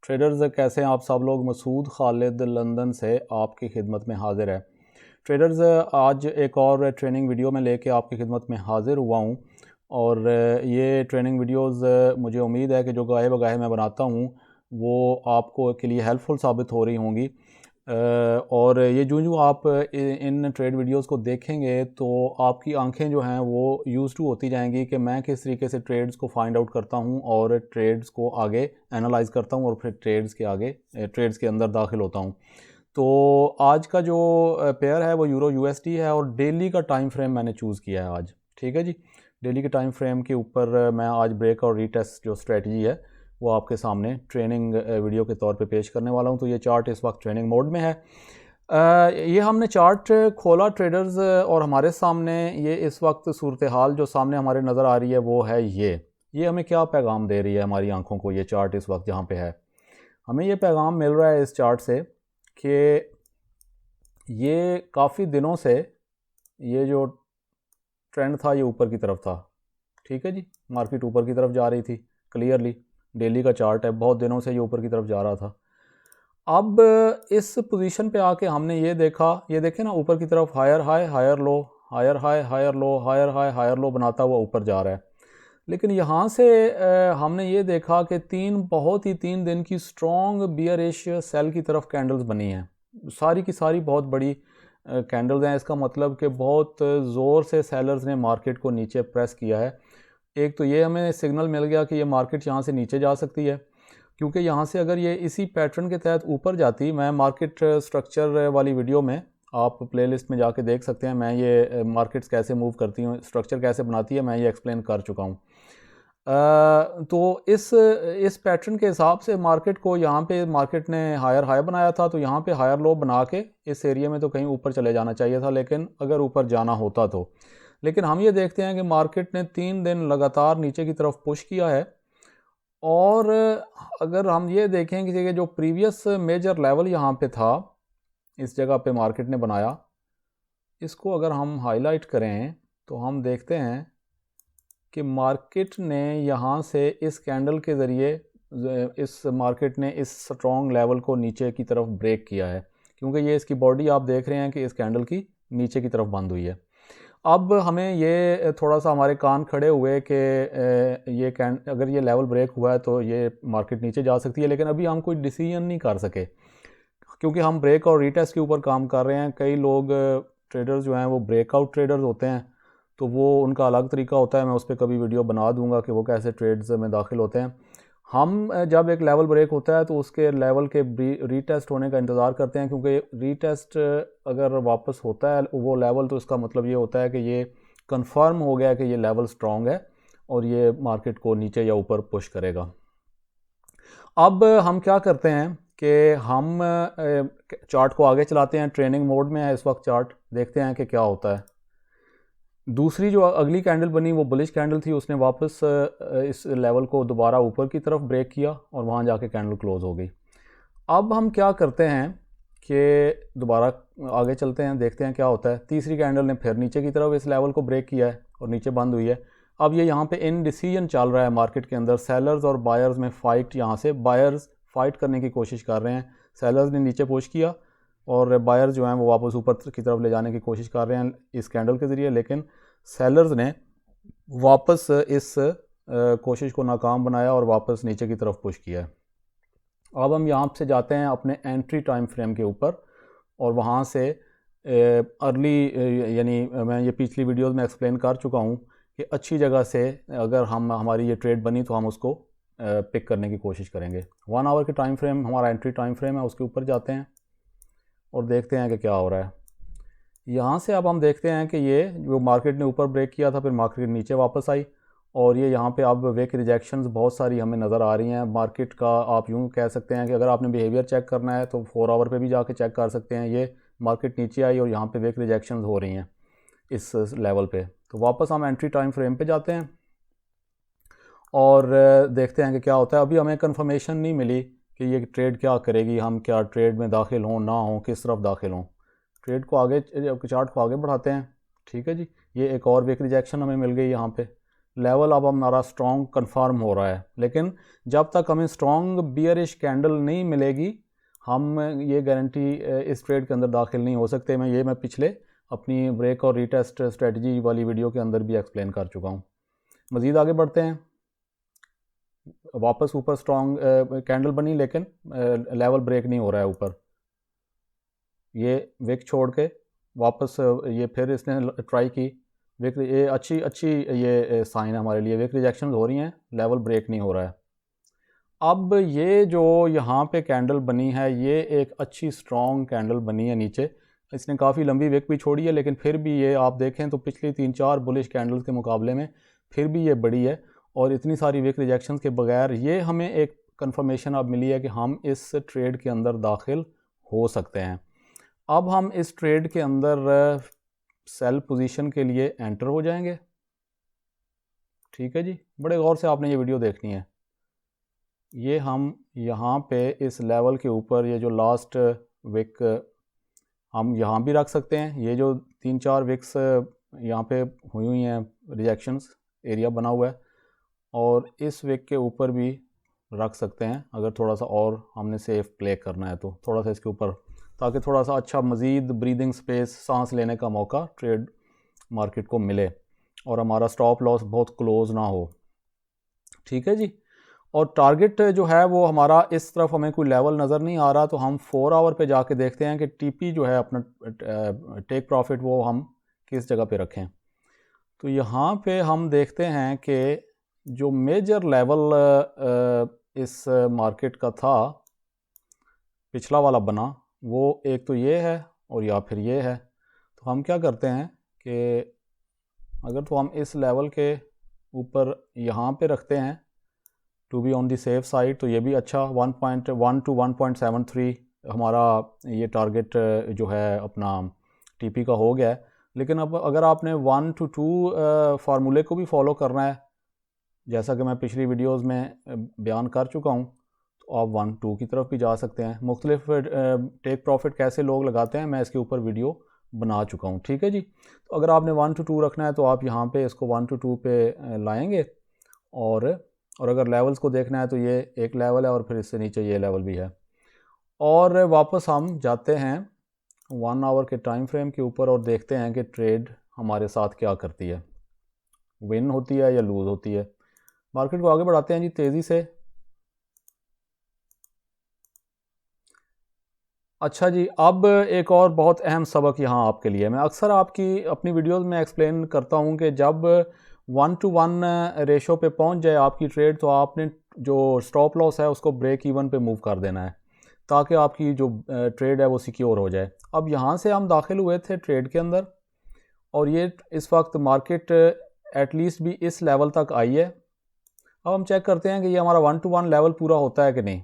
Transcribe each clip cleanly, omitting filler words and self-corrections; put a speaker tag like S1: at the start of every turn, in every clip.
S1: Traders कैसे हैं आप सब लोग। मसूद खालिद लंदन से आपकी खिदमत में हाज़िर है। ट्रेडर्स आज एक और ट्रेनिंग वीडियो में लेके आपकी खिदमत में हाज़िर हुआ हूँ और ये ट्रेनिंग वीडियोस मुझे उम्मीद है कि जो गाहे बगाहे मैं बनाता हूँ वो आपको के लिए हेल्पफुल साबित हो रही होंगी। और ये जो आप इन ट्रेड वीडियोस को देखेंगे तो आपकी आंखें जो हैं वो यूज़ टू होती जाएंगी कि मैं किस तरीके से ट्रेड्स को फाइंड आउट करता हूँ और ट्रेड्स को आगे एनालाइज करता हूँ और फिर ट्रेड्स के अंदर दाखिल होता हूँ। तो आज का जो पेयर है वो यूरो यूएसडी है और डेली का टाइम फ्रेम मैंने चूज़ किया है आज। ठीक है जी, डेली के टाइम फ्रेम के ऊपर मैं आज ब्रेक और रीटेस्ट जो स्ट्रेटजी है वो आपके सामने ट्रेनिंग वीडियो के तौर पे पेश करने वाला हूँ। तो ये चार्ट इस वक्त ट्रेनिंग मोड में है। ये हमने चार्ट खोला ट्रेडर्स और हमारे सामने ये इस वक्त सूरत हाल जो सामने हमारे नज़र आ रही है वो है ये हमें क्या पैगाम दे रही है हमारी आंखों को। ये चार्ट इस वक्त जहाँ पे है हमें ये पैगाम मिल रहा है इस चार्ट से कि ये काफ़ी दिनों से ये जो ट्रेंड था ये ऊपर की तरफ था। ठीक है जी, मार्केट ऊपर की तरफ जा रही थी क्लियरली। डेली का चार्ट है, बहुत दिनों से ये ऊपर की तरफ जा रहा था। अब इस पोजीशन पे आके हमने ये देखा, ये देखें ना, ऊपर की तरफ higher high higher low, higher high higher low, higher high higher low बनाता हुआ ऊपर जा रहा है। लेकिन यहाँ से हमने ये देखा कि तीन दिन की स्ट्रॉन्ग बियरिश सेल की तरफ कैंडल्स बनी हैं। सारी की सारी बहुत बड़ी कैंडल्स हैं। इसका मतलब कि बहुत ज़ोर से सेलर्स ने मार्केट को नीचे प्रेस किया है। एक तो ये हमें सिग्नल मिल गया कि ये मार्केट यहाँ से नीचे जा सकती है, क्योंकि यहाँ से अगर ये इसी पैटर्न के तहत ऊपर जाती, मैं मार्केट स्ट्रक्चर वाली वीडियो में आप प्लेलिस्ट में जाके देख सकते हैं, मैं ये मार्केट्स कैसे मूव करती हूँ, स्ट्रक्चर कैसे बनाती है, मैं ये एक्सप्लेन कर चुका हूँ। तो इस पैटर्न के हिसाब से मार्केट को यहाँ पे मार्केट ने हायर हाई बनाया था, तो यहाँ पे हायर लो बना के इस एरिया में तो कहीं ऊपर चले जाना चाहिए था, लेकिन अगर ऊपर जाना होता तो। लेकिन हम ये देखते हैं कि मार्केट ने 3 दिन लगातार नीचे की तरफ पुश किया है। और अगर हम ये देखें कि जो प्रीवियस मेजर लेवल यहाँ पे था, इस जगह पे मार्केट ने बनाया, इसको अगर हम हाईलाइट करें तो हम देखते हैं कि मार्केट ने यहाँ से इस कैंडल के ज़रिए इस मार्केट ने इस स्ट्रॉन्ग लेवल को नीचे की तरफ ब्रेक किया है, क्योंकि ये इसकी बॉडी आप देख रहे हैं कि इस कैंडल की नीचे की तरफ बंद हुई है। अब हमें ये थोड़ा सा हमारे कान खड़े हुए कि ये अगर ये लेवल ब्रेक हुआ है तो ये मार्केट नीचे जा सकती है, लेकिन अभी हम कोई डिसीजन नहीं कर सके, क्योंकि हम ब्रेक और रीटेस्ट के ऊपर काम कर रहे हैं। कई लोग ट्रेडर्स जो हैं वो ब्रेकआउट ट्रेडर्स होते हैं, तो वो उनका अलग तरीका होता है, मैं उस पर कभी वीडियो बना दूंगा कि वो कैसे ट्रेड्स में दाखिल होते हैं। हम जब एक लेवल ब्रेक होता है तो उसके लेवल के रीटेस्ट होने का इंतज़ार करते हैं, क्योंकि रीटेस्ट अगर वापस होता है वो लेवल, तो इसका मतलब ये होता है कि ये कंफर्म हो गया कि ये लेवल स्ट्रॉन्ग है और ये मार्केट को नीचे या ऊपर पुश करेगा। अब हम क्या करते हैं कि हम चार्ट को आगे चलाते हैं, ट्रेनिंग मोड में है इस वक्त चार्ट, देखते हैं कि क्या होता है। दूसरी जो अगली कैंडल बनी वो बुलिश कैंडल थी, उसने वापस इस लेवल को दोबारा ऊपर की तरफ ब्रेक किया और वहाँ जाके कैंडल क्लोज हो गई। अब हम क्या करते हैं कि दोबारा आगे चलते हैं, देखते हैं क्या होता है। तीसरी कैंडल ने फिर नीचे की तरफ इस लेवल को ब्रेक किया है और नीचे बंद हुई है। अब ये यहाँ पे इनडिसीजन चल रहा है मार्केट के अंदर, सेलर्स और बायर्स में फ़ाइट। यहाँ से बायर्स फाइट करने की कोशिश कर रहे हैं, सेलर्स ने नीचे पुश किया और बायर्स जो हैं वो वापस ऊपर की तरफ ले जाने की कोशिश कर रहे हैं इस कैंडल के ज़रिए, लेकिन सेलर्स ने वापस इस कोशिश को नाकाम बनाया और वापस नीचे की तरफ पुश किया है। अब हम यहाँ से जाते हैं अपने एंट्री टाइम फ्रेम के ऊपर और वहाँ से अर्ली यानी मैं ये पिछली वीडियोस में एक्सप्लेन कर चुका हूँ कि अच्छी जगह से अगर हमारी ये ट्रेड बनी तो हम उसको पिक करने की कोशिश करेंगे। 1 आवर के टाइम फ्रेम हमारा एंट्री टाइम फ्रेम है, उसके ऊपर जाते हैं और देखते हैं कि क्या हो रहा है। यहाँ से अब हम देखते हैं कि ये जो मार्केट ने ऊपर ब्रेक किया था, फिर मार्केट नीचे वापस आई और ये यहाँ पे अब वेक रिजेक्शंस बहुत सारी हमें नज़र आ रही हैं मार्केट का। आप यूँ कह सकते हैं कि अगर आपने बिहेवियर चेक करना है तो 4 आवर पे भी जाके चेक कर सकते हैं। ये मार्केट नीचे आई और यहाँ पे वेक रिजेक्शंस हो रही हैं इस लेवल पे। तो वापस हम एंट्री टाइम फ्रेम पे जाते हैं और देखते हैं कि क्या होता है। अभी हमें कंफर्मेशन नहीं मिली कि ये ट्रेड क्या करेगी, हम क्या ट्रेड में दाखिल हों ना हों, किस तरफ दाखिल हों। ट्रेड को आगे, चार्ट को आगे बढ़ाते हैं। ठीक है जी, ये एक और वेक रिजेक्शन हमें मिल गई यहाँ पे, लेवल अब हमारा स्ट्रॉन्ग कंफर्म हो रहा है, लेकिन जब तक हमें स्ट्रॉन्ग बियरिश कैंडल नहीं मिलेगी हम ये गारंटी इस ट्रेड के अंदर दाखिल नहीं हो सकते। मैं पिछले अपनी ब्रेक और रीटेस्ट स्ट्रेटजी वाली वीडियो के अंदर भी एक्सप्लेन कर चुका हूँ। मज़ीद आगे बढ़ते हैं। वापस ऊपर स्ट्रॉन्ग कैंडल बनी, लेकिन लेवल ब्रेक नहीं हो रहा है ऊपर। ये विक छोड़ के वापस ये फिर इसने ट्राई की विक, ये अच्छी ये साइन है हमारे लिए। विक रिजेक्शन हो रही हैं, लेवल ब्रेक नहीं हो रहा है। अब ये जो यहाँ पे कैंडल बनी है ये एक अच्छी स्ट्रॉन्ग कैंडल बनी है नीचे। इसने काफ़ी लंबी विक भी छोड़ी है, लेकिन फिर भी ये आप देखें तो पिछली 3-4 बुलिश कैंडल्स के मुकाबले में फिर भी ये बड़ी है। और इतनी सारी विक रिजेक्शंस के बगैर ये हमें एक कंफर्मेशन अब मिली है कि हम इस ट्रेड के अंदर दाखिल हो सकते हैं। अब हम इस ट्रेड के अंदर सेल पोजीशन के लिए एंटर हो जाएंगे। ठीक है जी, बड़े गौर से आपने ये वीडियो देखनी है। ये हम यहाँ पे इस लेवल के ऊपर ये जो लास्ट विक हम यहाँ भी रख सकते हैं। ये जो 3-4 विक्स यहाँ पे हुई हैं रिजेक्शंस, एरिया बना हुआ है, और इस विक के ऊपर भी रख सकते हैं अगर थोड़ा सा और हमने सेफ प्ले करना है तो थोड़ा सा इसके ऊपर, ताकि थोड़ा सा अच्छा मज़ीद ब्रीदिंग स्पेस, सांस लेने का मौका ट्रेड मार्केट को मिले और हमारा स्टॉप लॉस बहुत क्लोज ना हो। ठीक है जी। और टारगेट जो है वो हमारा इस तरफ हमें कोई लेवल नज़र नहीं आ रहा, तो हम 4 आवर पे जाके देखते हैं कि टीपी जो है अपना टेक प्रॉफिट वो हम किस जगह पे रखें। तो यहाँ पे हम देखते हैं कि जो मेजर लेवल इस मार्केट का था पिछला वाला बना, वो एक तो ये है और या फिर ये है। तो हम क्या करते हैं कि अगर तो हम इस लेवल के ऊपर यहाँ पे रखते हैं to be on the safe side, तो ये भी अच्छा 1.1 to 1.73 हमारा ये टारगेट जो है अपना टीपी का हो गया है। लेकिन अब अगर आपने 1 to 2 फार्मूले को भी फॉलो करना है, जैसा कि मैं पिछली वीडियोस में बयान कर चुका हूँ, तो आप 1-2 की तरफ भी जा सकते हैं। मुख्तलिफ टेक प्रॉफिट कैसे लोग लगाते हैं मैं इसके ऊपर वीडियो बना चुका हूँ। ठीक है जी। तो अगर आपने 1 to 2 रखना है तो आप यहाँ पे इसको 1 to 2 पे लाएंगे, और अगर लेवल्स को देखना है तो ये एक लेवल है और फिर इससे नीचे ये लेवल भी है। और वापस हम जाते हैं 1 आवर के टाइम फ्रेम के ऊपर और देखते हैं कि ट्रेड हमारे साथ क्या करती है, विन होती है या लूज़ होती है। मार्केट को आगे बढ़ाते हैं जी तेज़ी से। अच्छा जी, अब एक और बहुत अहम सबक यहाँ आपके लिए। मैं अक्सर आपकी अपनी वीडियोस में एक्सप्लेन करता हूँ कि जब 1-to-1 रेशो पे पहुँच जाए आपकी ट्रेड, तो आपने जो स्टॉप लॉस है उसको ब्रेक इवन पे मूव कर देना है, ताकि आपकी जो ट्रेड है वो सिक्योर हो जाए। अब यहाँ से हम दाखिल हुए थे ट्रेड के अंदर, और ये इस वक्त मार्केट एटलीस्ट भी इस लेवल तक आई है। अब हम चेक करते हैं कि ये हमारा 1-to-1 लेवल पूरा होता है कि नहीं।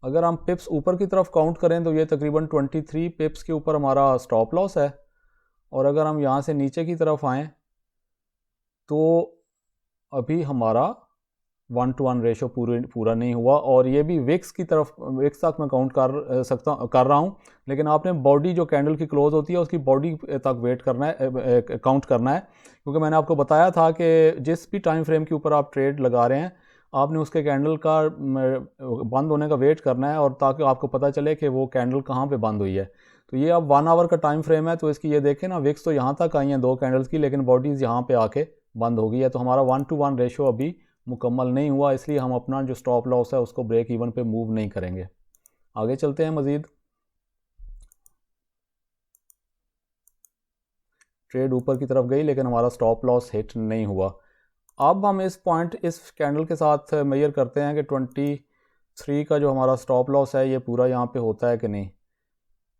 S1: अगर हम पिप्स ऊपर की तरफ काउंट करें तो ये तकरीबन 23 पिप्स के ऊपर हमारा स्टॉप लॉस है। और अगर हम यहाँ से नीचे की तरफ आएँ तो अभी हमारा 1-to-1 रेशो पूरा नहीं हुआ, और ये भी विक्स की तरफ, विक्स तक मैं काउंट कर रहा हूँ। लेकिन आपने बॉडी जो कैंडल की क्लोज होती है उसकी बॉडी तक वेट करना है, काउंट करना है, क्योंकि मैंने आपको बताया था कि जिस भी टाइम फ्रेम के ऊपर आप ट्रेड लगा रहे हैं आपने उसके कैंडल का बंद होने का वेट करना है, और ताकि आपको पता चले कि वो कैंडल कहाँ पे बंद हुई है। तो ये अब 1 आवर का टाइम फ्रेम है, तो इसकी ये देखें ना, विक्स तो यहाँ तक आई हैं 2 कैंडल्स की, लेकिन बॉडीज़ यहाँ पे आके बंद हो गई है। तो हमारा 1-to-1 रेशो अभी मुकम्मल नहीं हुआ, इसलिए हम अपना जो स्टॉप लॉस है उसको ब्रेक इवन पे मूव नहीं करेंगे। आगे चलते हैं मज़ीद। ट्रेड ऊपर की तरफ गई लेकिन हमारा स्टॉप लॉस हिट नहीं हुआ। अब हम इस पॉइंट, इस कैंडल के साथ मेजर करते हैं कि 23 का जो हमारा स्टॉप लॉस है ये पूरा यहाँ पे होता है कि नहीं।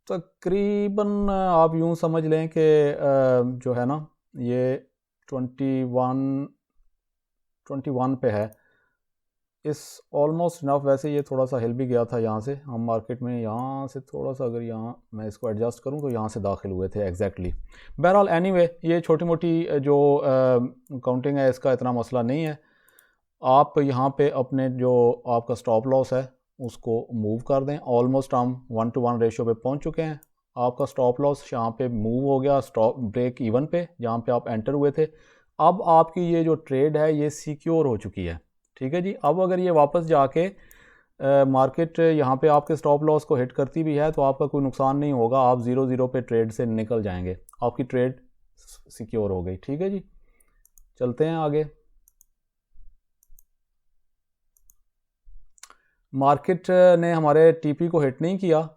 S1: तकरीबन आप यूँ समझ लें कि जो है ना ये 21 पे है। इस ऑलमोस्ट इनफ। वैसे ये थोड़ा सा हिल भी गया था यहाँ से, हम मार्केट में यहाँ से थोड़ा सा, अगर यहाँ मैं इसको एडजस्ट करूँ तो यहाँ से दाखिल हुए थे एग्जैक्टली। बहरहाल एनीवे ये छोटी मोटी जो काउंटिंग है इसका इतना मसला नहीं है। आप यहाँ पे अपने जो आपका स्टॉप लॉस है उसको मूव कर दें। ऑलमोस्ट हम 1-to-1 रेशो पे पहुँच चुके हैं। आपका स्टॉप लॉस यहाँ पे मूव हो गया स्टॉप ब्रेक इवन पे, जहाँ पे आप एंटर हुए थे। अब आपकी ये जो ट्रेड है ये सिक्योर हो चुकी है, ठीक है जी। अब अगर ये वापस जाके मार्केट यहाँ पे आपके स्टॉप लॉस को हिट करती भी है तो आपका कोई नुकसान नहीं होगा, आप 0-0 पे ट्रेड से निकल जाएंगे, आपकी ट्रेड सिक्योर हो गई, ठीक है जी। चलते हैं आगे। मार्केट ने हमारे टीपी को हिट नहीं किया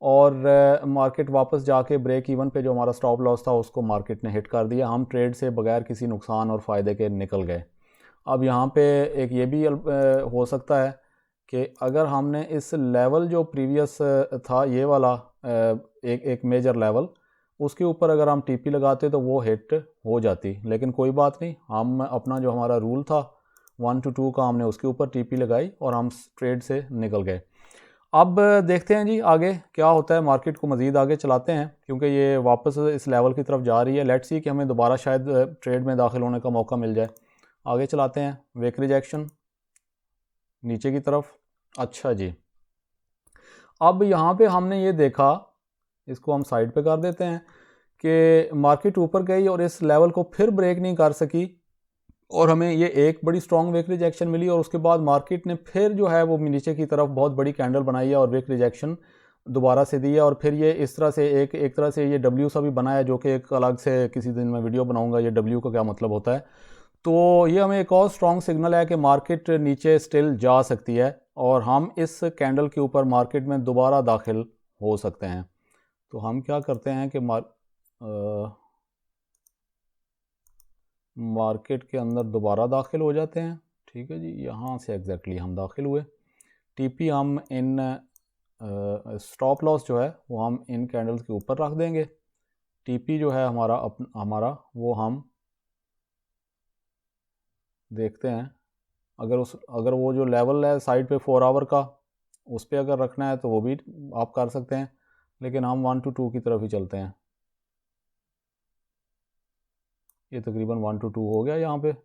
S1: और मार्केट वापस जाके ब्रेक इवन पे जो हमारा स्टॉप लॉस था उसको मार्केट ने हिट कर दिया, हम ट्रेड से बगैर किसी नुकसान और फ़ायदे के निकल गए। अब यहाँ पे एक ये भी हो सकता है कि अगर हमने इस लेवल जो प्रीवियस था ये वाला एक मेजर लेवल, उसके ऊपर अगर हम टीपी लगाते तो वो हिट हो जाती, लेकिन कोई बात नहीं, हम अपना जो हमारा रूल था 1 to 2 का हमने उसके ऊपर टीपी लगाई और हम ट्रेड से निकल गए। अब देखते हैं जी आगे क्या होता है, मार्केट को मज़ीद आगे चलाते हैं क्योंकि ये वापस इस लेवल की तरफ जा रही है। लेट्स सी कि हमें दोबारा शायद ट्रेड में दाखिल होने का मौका मिल जाए। आगे चलाते हैं। विक रिजेक्शन नीचे की तरफ। अच्छा जी, अब यहाँ पे हमने ये देखा, इसको हम साइड पे कर देते हैं, कि मार्केट ऊपर गई और इस लेवल को फिर ब्रेक नहीं कर सकी और हमें ये एक बड़ी स्ट्रॉन्ग विक रिजेक्शन मिली और उसके बाद मार्केट ने फिर जो है वो नीचे की तरफ बहुत बड़ी कैंडल बनाई है और विक रिजेक्शन दोबारा से दी है और फिर ये इस तरह से एक तरह से ये डब्ल्यू सा भी बनाया, जो कि एक अलग से किसी दिन मैं वीडियो बनाऊंगा ये डब्ल्यू का क्या मतलब होता है। तो ये हमें एक और स्ट्रॉन्ग सिग्नल है कि मार्केट नीचे स्टिल जा सकती है और हम इस कैंडल के ऊपर मार्केट में दोबारा दाखिल हो सकते हैं। तो हम क्या करते हैं कि मार्केट के अंदर दोबारा दाखिल हो जाते हैं, ठीक है जी। यहाँ से एग्जैक्टली हम दाखिल हुए। टीपी हम इन स्टॉप लॉस जो है वो हम इन कैंडल्स के ऊपर रख देंगे। टीपी जो है हमारा वो हम देखते हैं, अगर वो जो लेवल है साइड पे 4 आवर का, उस पर अगर रखना है तो वो भी आप कर सकते हैं, लेकिन हम 1 to 2 की तरफ ही चलते हैं। ये तकरीबन 1 to 2 हो गया यहाँ पे।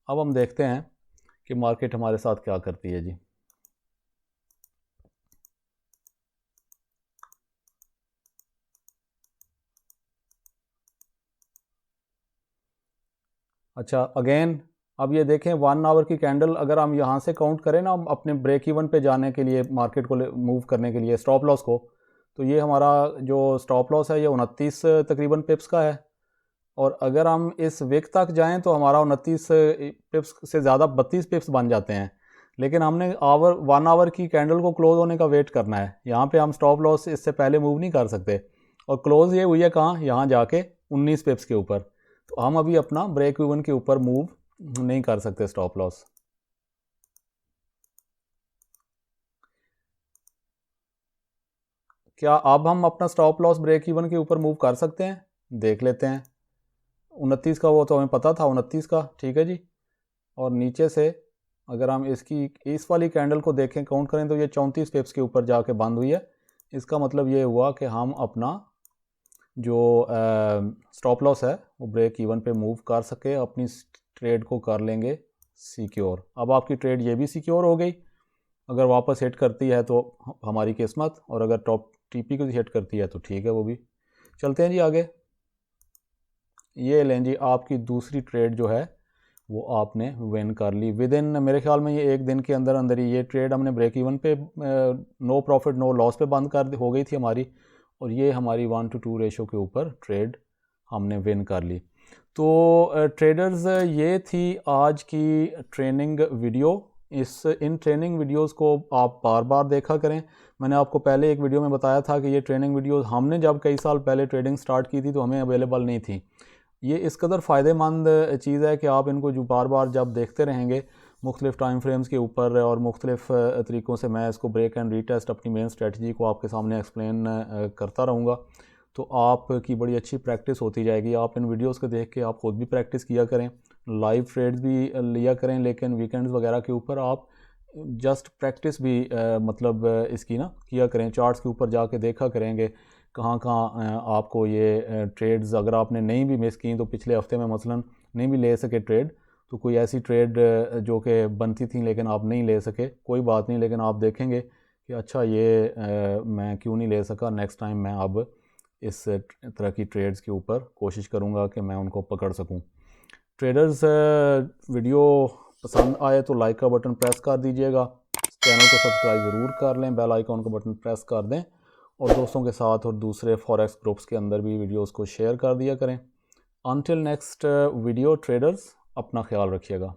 S1: अब हम देखते हैं कि मार्केट हमारे साथ क्या करती है जी। अच्छा अगेन, अब ये देखें 1 आवर की कैंडल, अगर हम यहाँ से काउंट करें ना अपने ब्रेक इवन पे जाने के लिए, मार्केट को मूव करने के लिए स्टॉप लॉस को, तो ये हमारा जो स्टॉप लॉस है ये 29 तकरीबन पिप्स का है और अगर हम इस विक तक जाएं तो हमारा 29 पिप्स से ज़्यादा 32 पिप्स बन जाते हैं, लेकिन हमने 1 आवर की कैंडल को क्लोज होने का वेट करना है। यहाँ पे हम स्टॉप लॉस इससे पहले मूव नहीं कर सकते और क्लोज ये हुई है कहाँ, यहाँ जाके 19 पिप्स के ऊपर, तो हम अभी अपना ब्रेक इवन के ऊपर मूव नहीं कर सकते स्टॉप लॉस। क्या अब हम अपना स्टॉप लॉस ब्रेक इवन के ऊपर मूव कर सकते हैं? देख लेते हैं। 29 का वो तो हमें पता था, 29 का, ठीक है जी। और नीचे से अगर हम इसकी इस वाली कैंडल को देखें, काउंट करें, तो ये 34 पिप्स के ऊपर जाके बंद हुई है। इसका मतलब ये हुआ कि हम अपना जो स्टॉप लॉस है वो ब्रेक इवन पे मूव कर सके, अपनी ट्रेड को कर लेंगे सिक्योर। अब आपकी ट्रेड ये भी सिक्योर हो गई। अगर वापस हिट करती है तो हमारी किस्मत, और अगर टॉप टीपी को हिट करती है तो ठीक है वो भी। चलते हैं जी आगे। ये लें जी, आपकी दूसरी ट्रेड जो है वो आपने विन कर ली विद इन, मेरे ख्याल में ये एक दिन के अंदर अंदर ही ये ट्रेड हमने ब्रेक इवन पे नो प्रॉफिट नो लॉस पे बंद कर हो गई थी हमारी, और ये हमारी 1 to 2 रेशो के ऊपर ट्रेड हमने विन कर ली। तो ट्रेडर्स ये थी आज की training video. In training videos को आप बार बार देखा करें। मैंने आपको पहले एक वीडियो में बताया था कि ये ट्रेनिंग वीडियोस हमने जब कई साल पहले ट्रेडिंग स्टार्ट की थी तो हमें अवेलेबल नहीं थी। ये इस कदर फ़ायदेमंद चीज़ है कि आप इनको जो बार बार जब देखते रहेंगे मुख्तलिफ़ टाइम फ्रेम्स के ऊपर और मुख्तलिफ़ तरीक़ों से मैं इसको ब्रेक एंड रीटेस्ट अपनी मेन स्ट्रेटजी को आपके सामने एक्सप्लेन करता रहूँगा, तो आपकी बड़ी अच्छी प्रैक्टिस होती जाएगी। आप इन वीडियोस को देख के आप ख़ुद भी प्रैक्टिस किया करें, लाइव ट्रेड्स भी लिया करें, लेकिन वीकेंड्स वगैरह के ऊपर आप जस्ट प्रैक्टिस भी मतलब इसकी ना किया करें। चार्ट्स के ऊपर जाके देखा करेंगे कहाँ कहाँ आपको ये ट्रेड्स, अगर आपने नहीं भी मिस की तो पिछले हफ्ते में मसलन नहीं भी ले सके ट्रेड, तो कोई ऐसी ट्रेड जो कि बनती थी लेकिन आप नहीं ले सके, कोई बात नहीं, लेकिन आप देखेंगे कि अच्छा ये मैं क्यों नहीं ले सका, नेक्स्ट टाइम मैं अब इस तरह की ट्रेड्स के ऊपर कोशिश करूँगा कि मैं उनको पकड़ सकूँ। ट्रेडर्स वीडियो पसंद आए तो लाइक का बटन प्रेस कर दीजिएगा, चैनल को सब्सक्राइब ज़रूर कर लें, बेल आइकॉन का बटन प्रेस कर दें और दोस्तों के साथ और दूसरे फॉरेक्स ग्रुप्स के अंदर भी वीडियोस को शेयर कर दिया करें। अनटिल नेक्स्ट वीडियो ट्रेडर्स, अपना ख्याल रखिएगा।